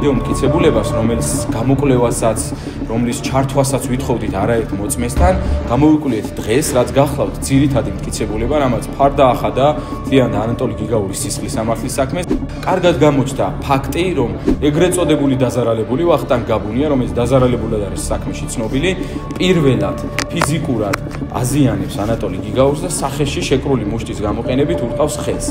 ვიდეო მტკიცებულებას, რომელიც გამოკვლევასაც, რომლის ჩართვასაც ვითხოვდით არაერთ მოწმესთან, გამოვიკვლიეთ დღეს, რაც გახლავთ ძირითადი მტკიცებულება, რამაც ფარდა ახადა თლიანად ანატოლი გიგაურის სისხლის სამართლის საქმეს. კარგად გამოჩნდა ფაქტი, რომ ეგრეთ წოდებული დაზარალებული ვახტანგ გაბუნია, რომელიც დაზარალებულად არის საქმეში ცნობილი, პირველად ფიზიკურად აზიანებს ანატოლი გიგაურს და სახეში შეკრული მუშტის გამოყენებით ურტყავს ხელს.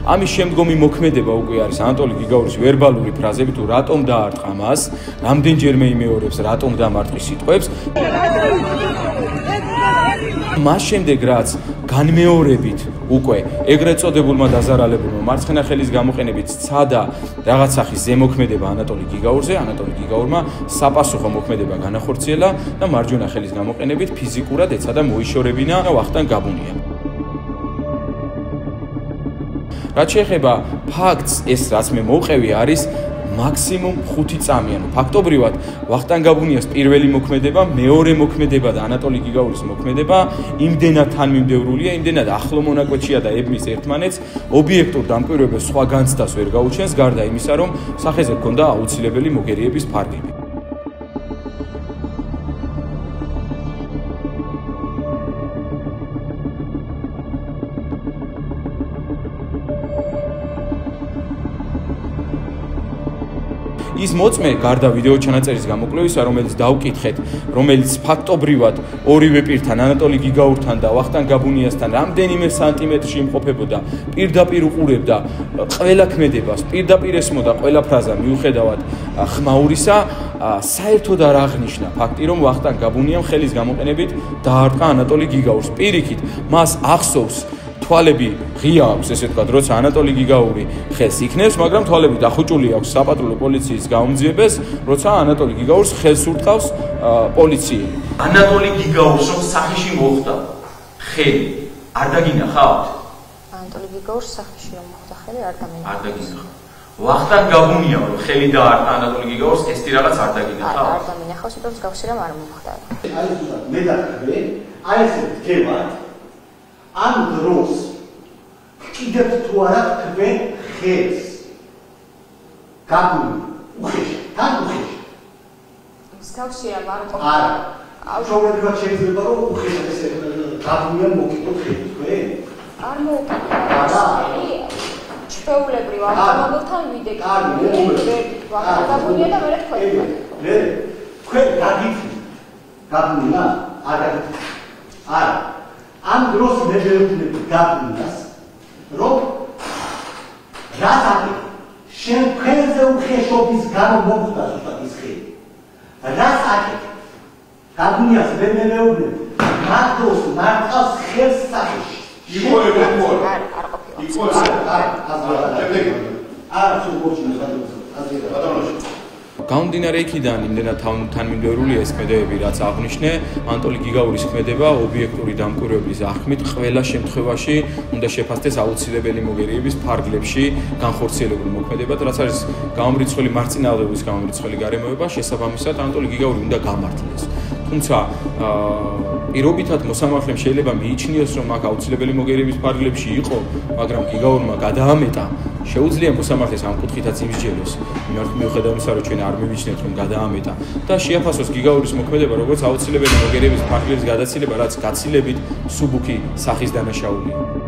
ამის შემდგომი მოქმედება უკვე არის ანატოლი გიგაურის ვერბალური ფრაზები თუ რატომ დაარტყა მას, რამდენჯერმე იმეორებს რატომ დამარტყის სიტყვებს. მას შემდეგ რაც განმეორებით უკვე ეგრეთ წოდებულმა დაზარალებულმა მარცხენა ხელის გამოყენებით სცადა რაღაც სახის ზემოქმედება ანატოლი გიგაურზე, ანატოლი გიგაურმა საპასუხო მოქმედება განახორციელა და მარჯვენა ხელის გამოყენებით ფიზიკურად ეცადა მოიშორებინა ვახტანგ გაბუნია. რაც შეეხება ფაქტს, ეს რაც მე მოვყევი არის მაქსიმუმ 5 წამი, ანუ ფაქტობრივად ვახტანგ გაბუნიას პირველი მოქმედება, მეორე მოქმედება და ანატოლი გიგაურის მოქმედება იმდენად თანმიმდევრულია, იმდენად ახლო მონაკვეთშია და ებმის ერთმანეთს, ობიექტურ დამკვირვებელს სხვა განცდას ვერ გაუჩენს, გარდა იმისა, რომ სახეზე ჰქონდა აუცილებელი მოგერიების ფარგლები. ის მოწმე გარდა ვიდეო ჩანაწერის გამოკვლევისა, რომელიც დავკითხეთ, რომელიც ფაქტობრივად ორივე პირთან, ანატოლი გიგაურთან და ვახტანგ გაბუნიასთან რამდენიმე სანტიმეტრში იმყოფებოდა, პირდაპირ უყურებდა ყველა ქმედებას, პირდაპირ ესმოდა ყველა ფრაზა მიუხედავად ხმაურისა, საერთოდ არ აღნიშნა ფაქტი, რომ ვახტანგ გაბუნიამ ხელის გამოყენებით დაარტყა ანატოლი გიგაურს. პირიქით, მას ახსოვს თვალები ღია აქვს, ესე ვთქვათ, როცა ანატოლი გიგაური ხელს იქნევს, მაგრამ თვალები დახუჭული აქვს საპატრულო პოლიციის გაუმძიებას, როცა ანატოლი გიგაურს ხელს ურტყავს პოლიციელი. ანატოლი გიგაურს რომ სახეში მოხვდა ხელი, არ დაგინახავთ? ანატოლი გიგაურს სახეში რომ მოხვდა ხელი, არ დაგინახავთ. არ დაგინახავთ. ვახტანგ გაბუნია რომ ხელი დაარტყა ანატოლი გიგაურს, ეს რაღაც არ დაგინახავთ? არ დაგინახავს, იმიტომ რომ გავსი რომ არ მომხდა. აი ზუსტად მე დაგხვდე, აი ეს ვთქევათ ამ დროს კიდევ თუ არა თქვენ ხელს გაბუნი უხეში, თან უხეში. მსგავსი რა არ ყოფილა. არა. აუცილებლად შეიძლება რომ უხეში ესე გაბუნია მოკიდოთ ხელი თქვენ? არ მოკიდოთ. არა. ჩვეულებრივ ავტომობილთან ვიდექ. გაბუნია და მე თქვენ. მე თქვენ გაგიწევთ გაბუნია? არ გაგიწევთ. არა. ამ დროს მე ვეუბნები გაბუნიას, რომ რაც არის შენ ხელზე უხეშობის გამო მოხდა ზუსტად ის ხელი. რაც არის გაბუნიას მე ვეუბნები, მათ დროს მარტავს ხელს სახეში. არ ყოფილა. არა, სულ გორჩინოს გადავწყვეტ. გამომდინარე იქიდან, იმდენად თანმიმდევრულია ეს ქმედებები, რაც აღნიშნე, ანატოლი გიგაურის ქმედება ობიექტური დამკვირვებლის აღქმით ყველა შემთხვევაში უნდა შეფასდეს აუცილებელი მოგერიების ფარგლებში განხორციელებულ მოქმედებად, რაც არის გამომრიცხველი მარწინააღმდეგობის გამომრიცხველი გარემოება, შესაბამისად ანატოლი გიგაური უნდა გამართლდეს. თუმცა პირობითად მოსამართლემ შეიძლება მიიჩნიოს, რომ აქ აუცილებელი მოგერიების ფარგლებში იყო, მაგრამ გიგაურმა გადაამეტა. შეუძლია მოსამართლეს ამ კუთხითაც იმსჯელოს, მიუხედავად იმისა, რომ ჩვენ არ მივიჩნევთ, რომ გადაამეტა და შეაფასოს გიგაურის მოქმედება, როგორც აუცილებელი მოგერიების ფარგლების გადაცილება, რაც გაცილებით მსუბუქი სახის დანაშაულია.